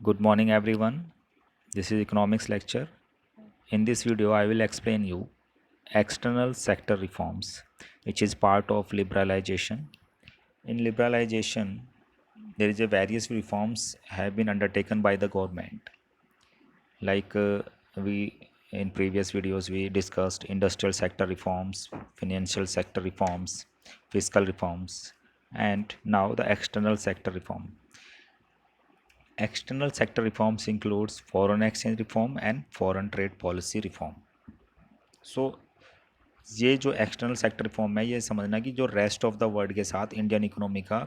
Good morning everyone. This is economics lecture. In this video I will explain you external sector reforms which is part of liberalization. In liberalization there is a various reforms have been undertaken by the government. We in previous videos we discussed industrial sector reforms, financial sector reforms, fiscal reforms, and now the external sector reform. External sector reforms includes foreign exchange reform and foreign trade policy reform. सो ये जो external sector reform है ये समझना कि जो rest of the world के साथ Indian economy का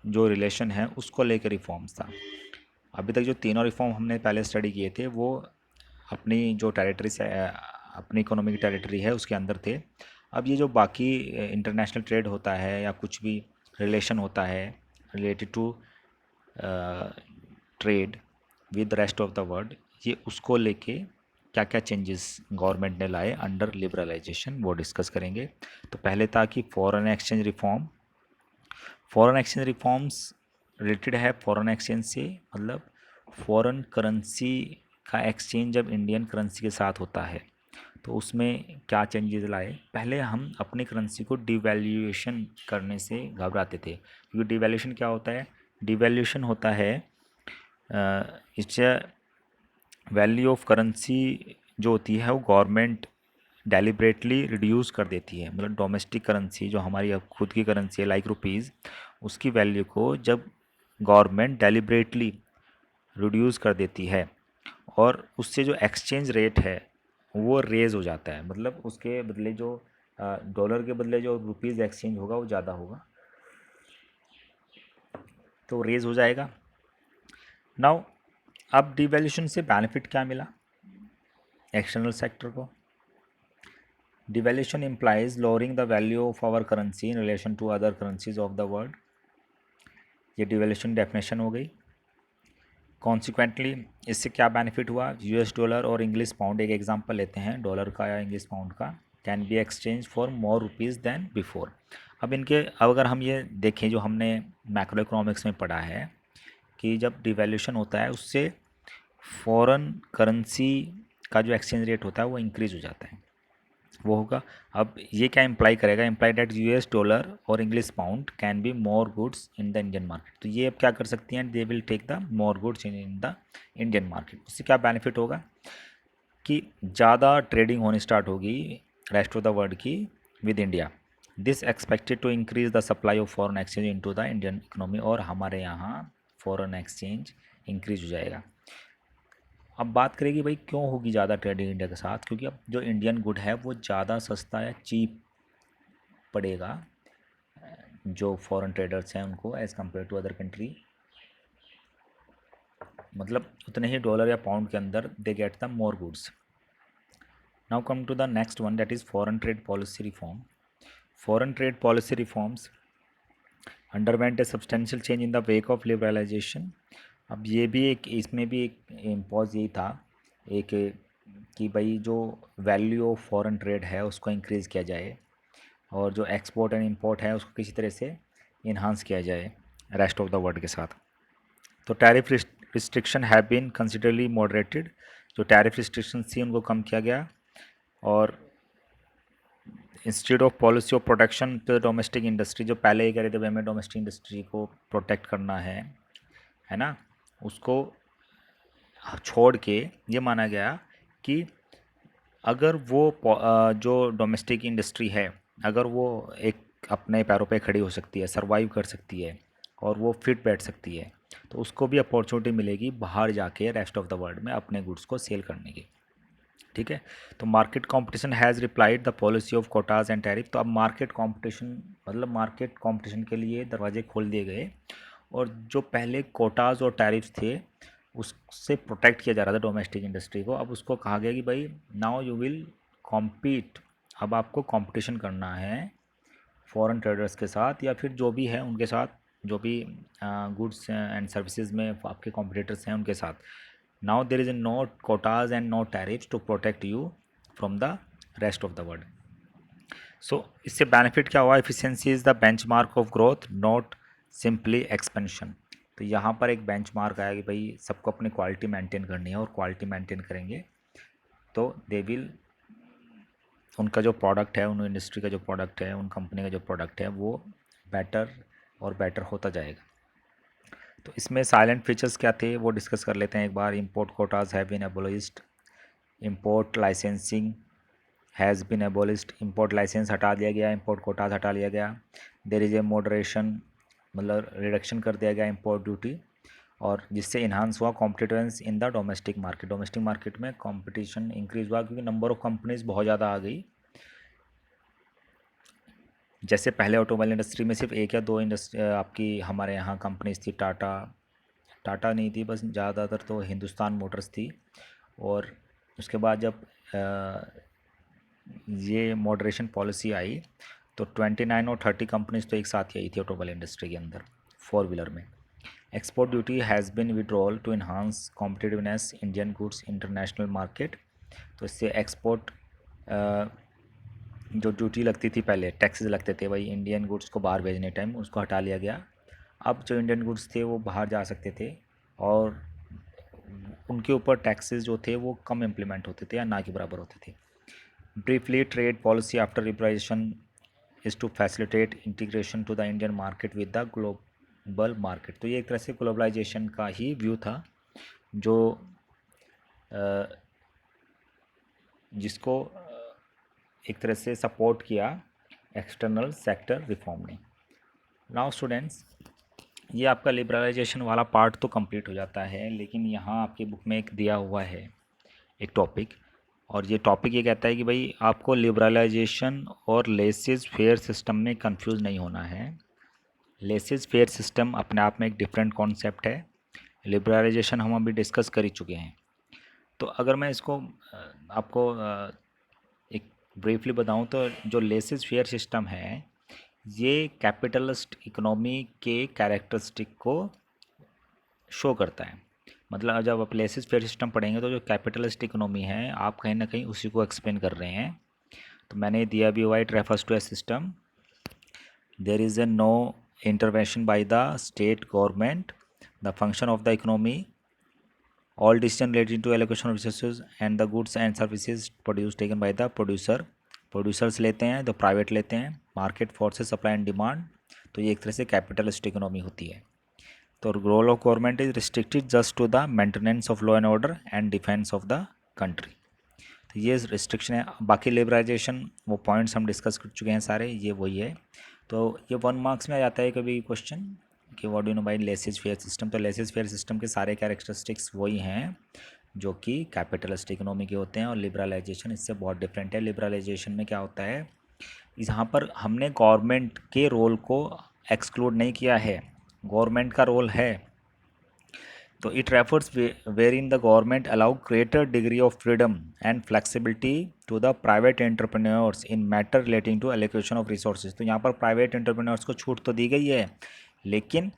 जो रिलेशन है उसको लेकर रिफॉर्म्स था। अभी तक जो तीनों रिफॉर्म हमने पहले स्टडी किए थे वो अपनी जो टेरिटरी से अपनी इकोनॉमी की टेरिटरी है उसके अंदर थे। अब ये जो बाकी इंटरनेशनल ट्रेड होता है या कुछ भी रिलेशन होता है related to trade with rest of the world, ये उसको लेके क्या क्या चेंजेस गवर्नमेंट ने लाए अंडर लिबरलाइजेशन वो डिस्कस करेंगे। तो पहले था कि foreign exchange reform. Foreign exchange reforms related है फॉरेन एक्सचेंज से, मतलब फॉरेन करेंसी का एक्सचेंज जब इंडियन करेंसी के साथ होता है तो उसमें क्या चेंजेस लाए। पहले हम अपनी करेंसी को डिवैल्यूएशन करने से घबराते थे, क्योंकि डिवैल्यूएशन क्या होता है? डिवैल्यूएशन होता है इससे वैल्यू ऑफ करेंसी जो होती है वो गवर्नमेंट डेलिब्रेटली रिड्यूस कर देती है। मतलब डोमेस्टिक करेंसी जो हमारी अब खुद की करेंसी है लाइक रुपीज़, उसकी वैल्यू को जब गवर्नमेंट डेलिब्रेटली रिड्यूस कर देती है और उससे जो एक्सचेंज रेट है वो रेज हो जाता है। मतलब उसके बदले जो डॉलर के बदले जो रुपीज़ एक्सचेंज होगा वो ज़्यादा होगा, तो रेज हो जाएगा। नाउ अब डिवैल्यूशन से बेनिफिट क्या मिला एक्सटर्नल सेक्टर को? डिवैल्यूशन implies lowering the value of our currency in relation to other currencies of the world। ये डिवैल्यूशन डेफिनेशन हो गई। कॉन्सिक्वेंटली इससे क्या बेनिफिट हुआ? यूएस डॉलर और इंग्लिश पाउंड, एक एग्जांपल लेते हैं डॉलर का या इंग्लिश पाउंड का, can be exchange for more rupees then before. अब अगर हम ये देखें जो हमने मैक्रो इकोनॉमिक्स में पढ़ा है कि जब डिवैल्यूशन होता है उससे फॉरेन करेंसी का जो एक्सचेंज रेट होता है वो इंक्रीज़ हो जाता है, वो होगा। अब ये क्या इम्प्लाई करेगा? इम्प्लाई डेट यूएस डॉलर और English pound can be more goods in the Indian market. तो ये अब क्या कर सकती हैं? They will take the more goods in the Indian market. उससे क्या बेनिफिट होगा कि ज़्यादा ट्रेडिंग होनी स्टार्ट होगी रेस्ट ऑफ द वर्ल्ड की with India. This expected to increase the supply of foreign exchange into the Indian economy, और हमारे यहाँ फॉरेन एक्सचेंज इंक्रीज हो जाएगा। अब बात करें कि भाई क्यों होगी ज़्यादा ट्रेडिंग इंडिया के साथ? क्योंकि अब जो इंडियन गुड है वो ज़्यादा सस्ता या चीप पड़ेगा जो फॉरेन ट्रेडर्स हैं उनको as compare to other country. मतलब उतने ही डॉलर या पाउंड के अंदर they get the more goods. Now come to the next one, that is foreign trade policy reform. Foreign trade policy reforms underwent a substantial change in the wake of liberalisation. अब ये भी एक, इसमें भी एक impose यही था एक कि भाई जो वैल्यू ऑफ फॉरेन ट्रेड है उसको इंक्रीज़ किया जाए और जो एक्सपोर्ट एंड इंपोर्ट है उसको किसी तरह से इन्हांस किया जाए रेस्ट ऑफ द वर्ल्ड के साथ। तो tariff restriction have been considerably moderated. जो टैरिफ रिस्ट्रिक्शन थी उनको कम किया गया, और institute of policy of protection to domestic industry, जो पहले ही कह रहे थे भाई हमें डोमेस्टिक इंडस्ट्री को प्रोटेक्ट करना है ना, उसको छोड़ के ये माना गया कि अगर वो जो डोमेस्टिक इंडस्ट्री है अगर वो एक अपने पैरों पे खड़ी हो सकती है, सरवाइव कर सकती है और वो फिट बैठ सकती है, तो उसको भी अपॉर्चुनिटी मिलेगी बाहर जाके रेस्ट ऑफ द वर्ल्ड में अपने गुड्स को सेल करने की। ठीक है, तो market competition has replied the policy of Kota's and tariff. तो अब मार्केट कंपटीशन, मतलब मार्केट कंपटीशन के लिए दरवाजे खोल दिए गए, और जो पहले कोटाज और टैरिफ्स थे उससे प्रोटेक्ट किया जा रहा था डोमेस्टिक इंडस्ट्री को। अब उसको कहा गया कि भाई नाउ यू विल कॉम्पीट, अब आपको कंपटीशन करना है फॉरेन ट्रेडर्स के साथ या फिर जो भी है उनके साथ, जो भी गुड्स एंड सर्विसेज में आपके कॉम्पिटिटर्स हैं उनके साथ। Now there is no quotas and no tariffs to protect you from the rest of the world. So इससे बेनिफिट क्या हुआ? Efficiency is the benchmark of growth, not simply expansion. तो यहाँ पर एक बेंचमार्क आया कि भाई सबको अपनी क्वालिटी मेंटेन करनी है, और क्वालिटी मेंटेन करेंगे तो दे विल, उनका जो प्रोडक्ट है, उन इंडस्ट्री का जो प्रोडक्ट है, उन कंपनी का जो प्रोडक्ट है वो बेटर और बेटर होता जाएगा। तो इसमें साइलेंट फीचर्स क्या थे वो डिस्कस कर लेते हैं एक बार। Import quotas have been abolished, import licensing has been abolished, import licence हटा दिया गया, इंपोर्ट कोटाज हटा लिया गया। देयर इज़ ए मॉडरेशन, मतलब रिडक्शन कर दिया गया इंपोर्ट ड्यूटी, और जिससे इन्हांस हुआ competitiveness in the domestic market. Domestic market में कंपटीशन इंक्रीज हुआ क्योंकि नंबर ऑफ़ कंपनीज बहुत ज़्यादा आ गई। जैसे पहले ऑटोमोबाइल इंडस्ट्री में सिर्फ एक या दो इंडस्ट्री आपकी हमारे यहाँ कंपनीज थी, टाटा नहीं थी, बस ज़्यादातर तो हिंदुस्तान मोटर्स थी। और उसके बाद जब ये मॉडरेशन पॉलिसी आई तो 29 और 30 कंपनीज तो एक साथ ही आई थी ऑटोमोबाइल इंडस्ट्री के अंदर, फोर व्हीलर में। Export duty has been withdrawal to enhance competitiveness Indian goods international market. तो इससे एक्सपोर्ट जो ड्यूटी लगती थी, पहले टैक्सेस लगते थे भाई इंडियन गुड्स को बाहर भेजने टाइम, उसको हटा लिया गया। अब जो इंडियन गुड्स थे वो बाहर जा सकते थे, और उनके ऊपर टैक्सेस जो थे वो कम इम्प्लीमेंट होते थे या ना के बराबर होते थे। Briefly, trade policy after liberalisation is to facilitate integration to the Indian market with the global market. तो ये एक तरह से ग्लोबलाइजेशन का ही व्यू था, जो जिसको एक तरह से सपोर्ट किया एक्सटर्नल सेक्टर रिफॉर्म ने। नाउ स्टूडेंट्स, ये आपका लिबरलाइजेशन वाला पार्ट तो कंप्लीट हो जाता है, लेकिन यहाँ आपकी बुक में एक दिया हुआ है एक टॉपिक, और ये टॉपिक ये कहता है कि भाई आपको लिबरलाइजेशन और लेसेस फेयर सिस्टम में कंफ्यूज नहीं होना है। लेसेस फेयर सिस्टम अपने आप में एक डिफरेंट कॉन्सेप्ट है, लिबरलाइजेशन हम अभी डिस्कस कर ही चुके हैं। तो अगर मैं इसको आपको एक ब्रीफली बताऊं तो जो लेसेस फेयर सिस्टम है ये कैपिटलिस्ट इकोनॉमी के कैरेक्टरिस्टिक को शो करता है। मतलब जब आप लेसेस फेयर सिस्टम पढ़ेंगे तो जो कैपिटलिस्ट इकोनॉमी है आप कहीं ना कहीं उसी को एक्सप्लेन कर रहे हैं। तो मैंने दिया भी हुआ, it refers to a system there is a no intervention by the state government, the function of the economy, all decision relating to allocation of resources and the goods and services produced taken by the producer। Producers लेते हैं तो private लेते हैं, market forces supply and demand. तो ये एक तरह से कैपिटलिस्ट इकोनॉमी होती है। तो role of government is restricted just to the maintenance of law and order and defence of the country. तो ये रिस्ट्रिक्शन है। बाकी लिबरलाइजेशन वो पॉइंट्स हम डिस्कस कर चुके हैं सारे, ये वही है। तो ये 1 मार्क्स में आ जाता है कभी क्वेश्चन कि what do you know by laissez faire system. तो लेसेस फेयर सिस्टम के सारे कैरेक्टरिस्टिक्स वही हैं जो कि कैपिटलिस्ट इकोनॉमी के होते हैं, और लिबरलाइजेशन इससे बहुत डिफरेंट है। लिबरलाइजेशन में क्या होता है, यहाँ पर हमने गवर्नमेंट के रोल को एक्सक्लूड नहीं किया है, गवर्नमेंट का रोल है। तो it refers where in the government allow greater degree of freedom and flexibility to the private entrepreneurs in matter relating to allocation of resources. तो यहाँ पर प्राइवेट एंटरप्रेन्योर्स को छूट तो दी गई है, लेकिन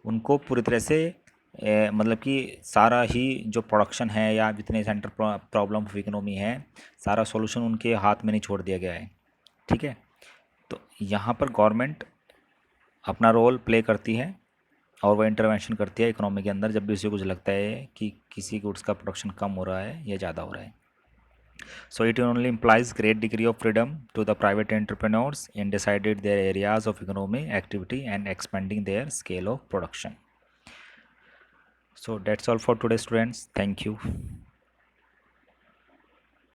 उनको पूरी तरह से मतलब कि सारा ही जो प्रोडक्शन है या जितने सेंटर प्रॉब्लम ऑफ इकोनॉमी है, सारा सॉल्यूशन उनके हाथ में नहीं छोड़ दिया गया है। ठीक है, तो यहाँ पर गवर्नमेंट अपना रोल प्ले करती है और वह इंटरवेंशन करती है इकोनॉमी के अंदर जब भी उसे कुछ लगता है कि किसी गुड्स का प्रोडक्शन कम हो रहा है या ज़्यादा हो रहा है। So it only implies great degree of freedom to the private entrepreneurs in decided their areas of economy activity and expanding their scale of production. So that's all for today, students. Thank you.